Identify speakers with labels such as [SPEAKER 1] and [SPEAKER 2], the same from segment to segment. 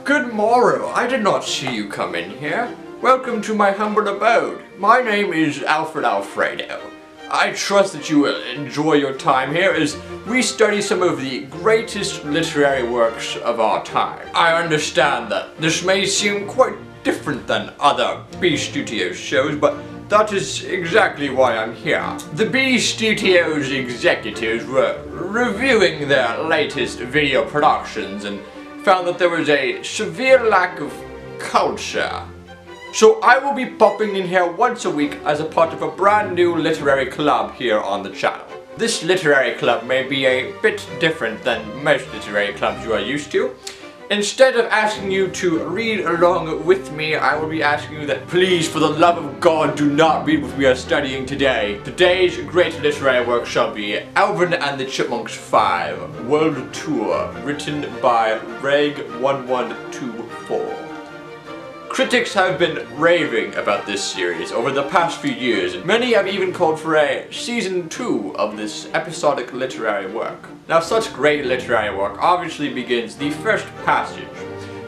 [SPEAKER 1] Good morrow. I did not see you come in here. Welcome to my humble abode. My name is Alfred Alfredo. I trust that you will enjoy your time here as we study some of the greatest literary works of our time. I understand that this may seem quite different than other B Studios shows, but that is exactly why I'm here. The B Studios executives were reviewing their latest video productions and found that there was a severe lack of culture. So I will be popping in here once a week as a part of a brand new literary club here on the channel. This literary club may be a bit different than most literary clubs you are used to. Instead of asking you to read along with me, I will be asking you that please, for the love of God, do not read what we are studying today. Today's great literary work shall be Alvin and the Chipmunks 5, World Tour, written by Reg1124. Critics have been raving about this series over the past few years, and many have even called for a season 2 of this episodic literary work. Now, such great literary work obviously begins the first passage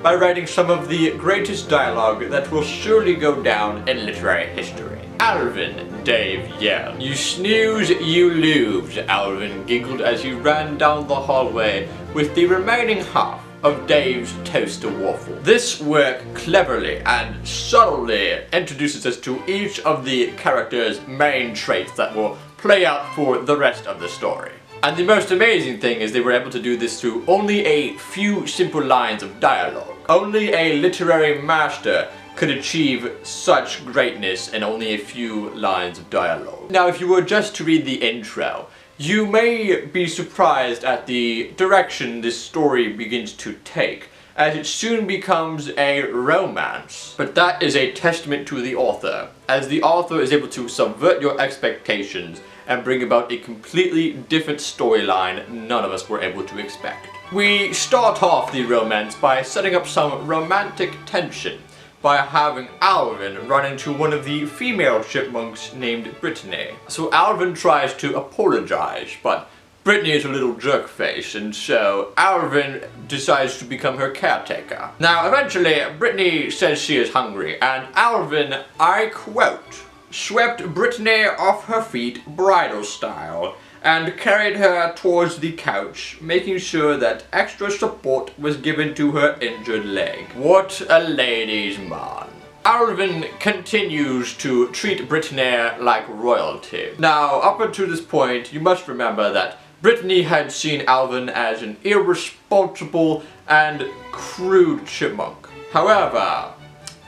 [SPEAKER 1] by writing some of the greatest dialogue that will surely go down in literary history. Alvin, Dave yelled. You snooze, you lose, Alvin giggled as he ran down the hallway with the remaining half of Dave's toaster waffle. This work cleverly and subtly introduces us to each of the characters' main traits that will play out for the rest of the story. And the most amazing thing is they were able to do this through only a few simple lines of dialogue. Only a literary master could achieve such greatness in only a few lines of dialogue. Now, if you were just to read the intro, you may be surprised at the direction this story begins to take, as it soon becomes a romance. But that is a testament to the author, as the author is able to subvert your expectations and bring about a completely different storyline none of us were able to expect. We start off the romance by setting up some romantic tension by having Alvin run into one of the female chipmunks named Brittany. So Alvin tries to apologize, but Brittany is a little jerk-face, and so Alvin decides to become her caretaker. Now, eventually, Brittany says she is hungry, and Alvin, I quote, swept Brittany off her feet bridal style and carried her towards the couch, making sure that extra support was given to her injured leg. What a ladies' man. Alvin continues to treat Brittany like royalty. Now, up until this point, you must remember that Brittany had seen Alvin as an irresponsible and crude chipmunk. However,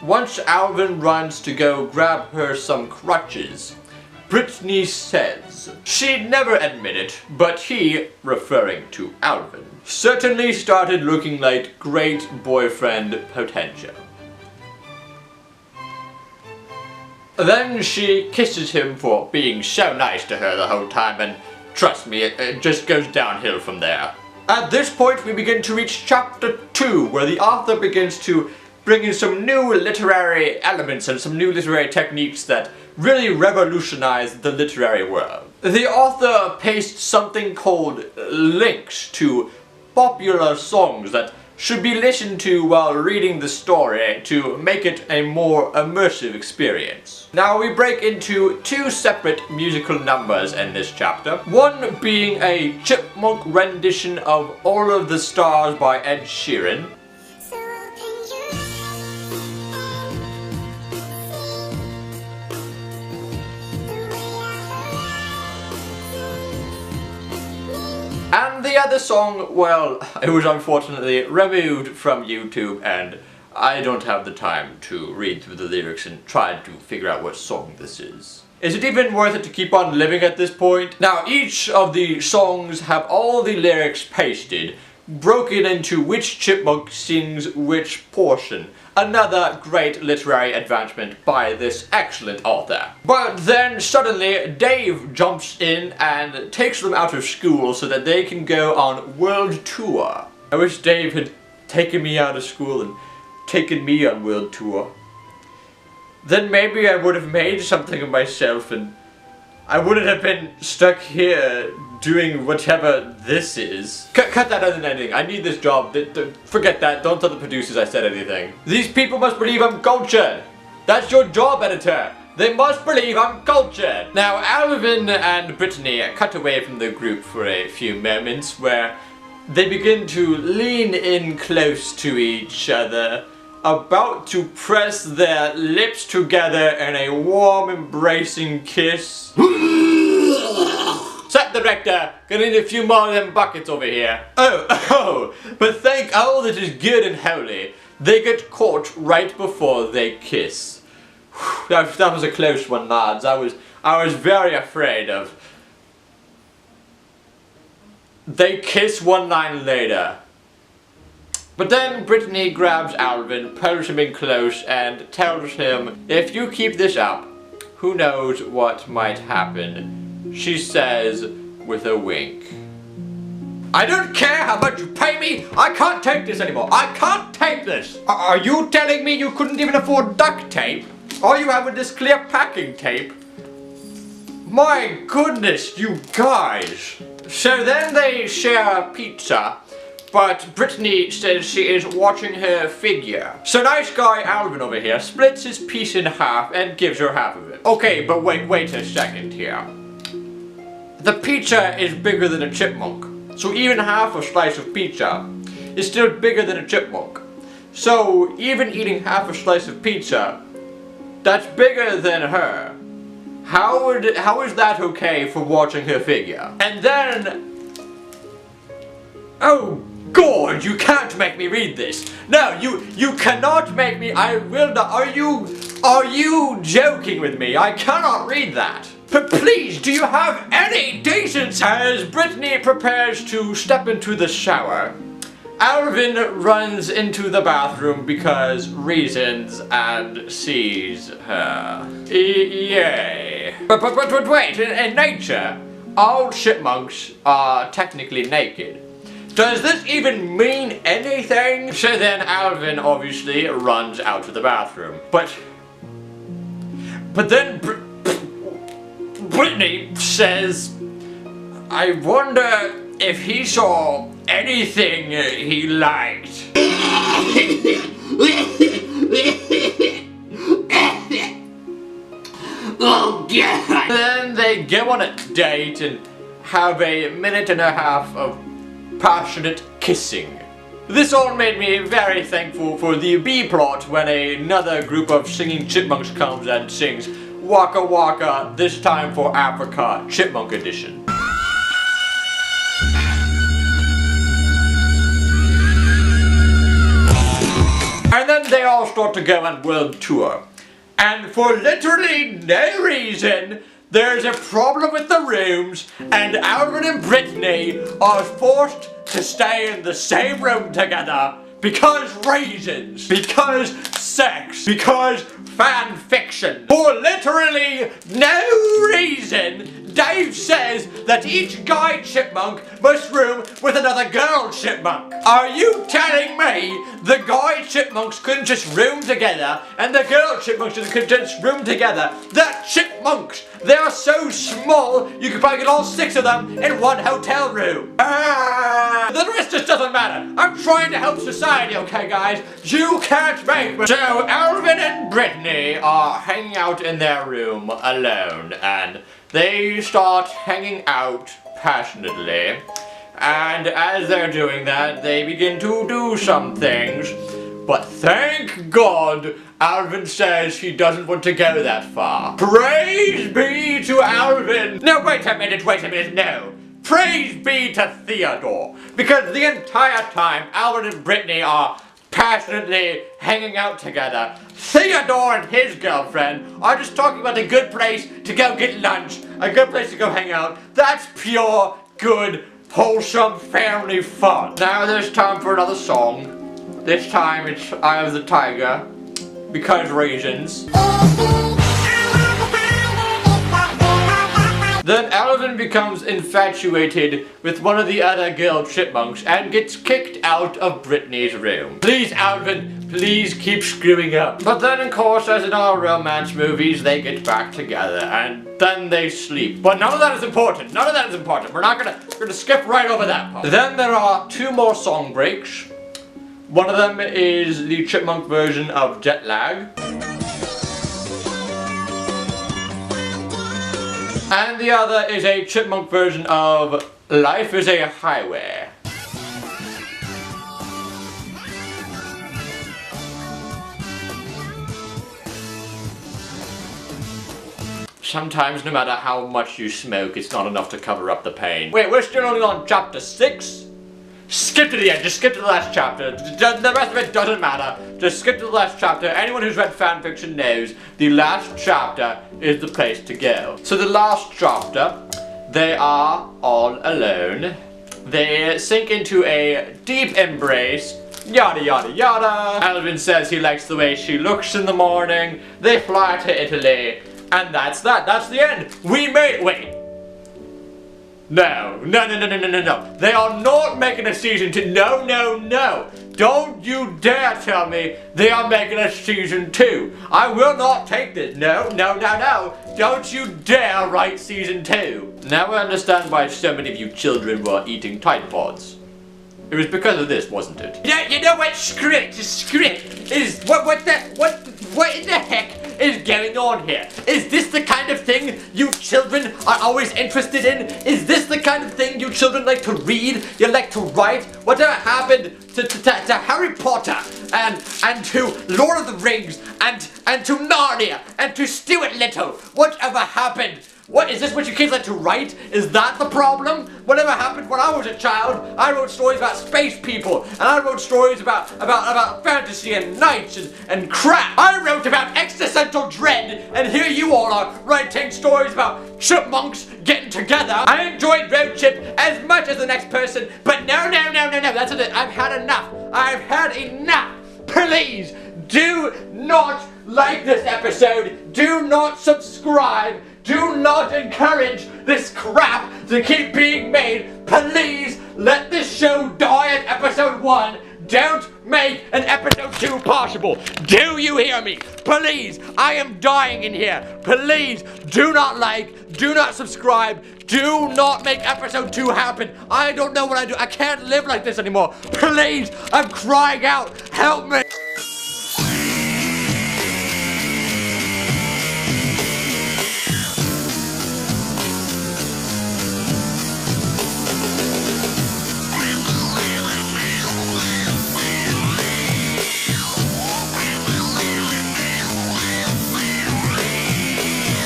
[SPEAKER 1] once Alvin runs to go grab her some crutches, Brittany says she'd never admit it, but he, referring to Alvin, certainly started looking like great boyfriend potential. Then she kisses him for being so nice to her the whole time, and trust me, it just goes downhill from there. At this point, we begin to reach chapter 2, where the author begins to bring in some new literary elements and some new literary techniques that really revolutionized the literary world. The author pastes something called links to popular songs that should be listened to while reading the story to make it a more immersive experience. Now we break into 2 separate musical numbers in this chapter, one being a chipmunk rendition of All of the Stars by Ed Sheeran, and the other song, well, it was unfortunately removed from YouTube, and I don't have the time to read through the lyrics and try to figure out what song this is. Is it even worth it to keep on living at this point? Now, each of the songs have all the lyrics pasted, broken into which chipmunk sings which portion. Another great literary advancement by this excellent author. But then suddenly Dave jumps in and takes them out of school so that they can go on world tour. I wish Dave had taken me out of school and taken me on world tour. Then maybe I would have made something of myself and I wouldn't have been stuck here doing whatever this is. Cut that other ending. I need this job. Forget that. Don't tell the producers I said anything. These people must believe I'm cultured. That's your job, editor. They must believe I'm cultured. Now, Alvin and Brittany cut away from the group for a few moments where they begin to lean in close to each other, about to press their lips together in a warm, embracing kiss. Set director, gonna need a few more of them buckets over here. Oh, but this is good and holy. They get caught right before they kiss. That was a close one, lads. I was very afraid of. They kiss one line later. But then Brittany grabs Alvin, pulls him in close, and tells him, if you keep this up, who knows what might happen. She says with a wink. I don't care how much you pay me, I can't take this anymore. I can't take this. Are you telling me you couldn't even afford duct tape? All you have with this clear packing tape? My goodness, you guys. So then they share pizza. But Brittany says she is watching her figure. So nice guy Alvin over here splits his piece in half and gives her half of it. Okay, but wait a second here. The pizza is bigger than a chipmunk. So even half a slice of pizza is still bigger than a chipmunk. So even eating half a slice of pizza, that's bigger than her. How is that okay for watching her figure? And then... Oh God, you can't make me read this. No, you cannot make me. I will not. Are you joking with me? I cannot read that. But please, do you have any decency? As Brittany prepares to step into the shower, Alvin runs into the bathroom because reasons and sees her. Yay. But wait, in nature, all chipmunks are technically naked. Does this even mean anything? So then Alvin obviously runs out to the bathroom. But then Brittany says, I wonder if he saw anything he liked. Oh God! Then they go on a date and have a minute and a half of passionate kissing. This all made me very thankful for the B-plot when another group of singing chipmunks comes and sings Waka Waka, this time for Africa, Chipmunk Edition. And then they all start to go on world tour. And for literally no reason, there's a problem with the rooms, and Alvin and Brittany are forced to stay in the same room together because reasons, because sex, because fan fiction. For literally no reason, Dave says that each guy chipmunk must room with another girl chipmunk. Are you telling me the guy chipmunks couldn't just room together and the girl chipmunks could just room together? They're chipmunks. They are so small you could probably get all 6 of them in one hotel room. The rest just doesn't matter. I'm trying to help society, okay guys? You can't make me. So Alvin and Brittany are hanging out in their room alone, and they start hanging out passionately, and as they're doing that, they begin to do some things, but thank God, Alvin says he doesn't want to go that far. Praise be to Alvin! No, wait a minute, no. Praise be to Theodore, because the entire time, Alvin and Brittany are passionately hanging out together. Theodore and his girlfriend are just talking about a good place to go get lunch, a good place to go hang out. That's pure, good, wholesome family fun. Now there's time for another song. This time it's Eye of the Tiger, because reasons. Then Alvin becomes infatuated with one of the other girl chipmunks and gets kicked out of Brittany's room. Please, Alvin, Please keep screwing up. But then, of course, as in all romance movies, they get back together and then they sleep. But none of that is important. None of that is important. We're gonna skip right over that part. Then there are 2 more song breaks. One of them is the Chipmunk version of Jet Lag. And the other is a Chipmunk version of Life is a Highway. Sometimes, no matter how much you smoke, it's not enough to cover up the pain. Wait, we're still only on chapter 6? Skip to the end, just skip to the last chapter. The rest of it doesn't matter. Just skip to the last chapter. Anyone who's read fanfiction knows the last chapter is the place to go. So the last chapter, they are all alone. They sink into a deep embrace. Yada yada yada. Alvin says he likes the way she looks in the morning. They fly to Italy. And that's that. That's the end. We made it. Wait. No. They are not making a season 2. No. Don't you dare tell me they are making a season 2. I will not take this. No. Don't you dare write season 2. Now I understand why so many of you children were eating Tide Pods. It was because of this, wasn't it? Yeah, you know what? Screw it. Is what in the heck is going on here? Is this the kind of thing you children are always interested in? Is this the kind of thing you children like to read? You like to write? Whatever happened to Harry Potter and to Lord of the Rings and to Narnia and to Stuart Little? Whatever happened? What, is this what you kids like to write? Is that the problem? Whatever happened when I was a child, I wrote stories about space people, and I wrote stories about fantasy and knights and crap. I wrote about existential dread, and here you all are writing stories about chipmunks getting together. I enjoyed Road Chip as much as the next person, but no, that's it. I've had enough. Please, do not like this episode. Do not subscribe. Do not encourage this crap to keep being made. Please let this show die at episode 1. Don't make an episode 2 possible. Do you hear me? Please, I am dying in here. Please, do not like, do not subscribe, do not make episode 2 happen. I don't know what I do. I can't live like this anymore. Please, I'm crying out. Help me.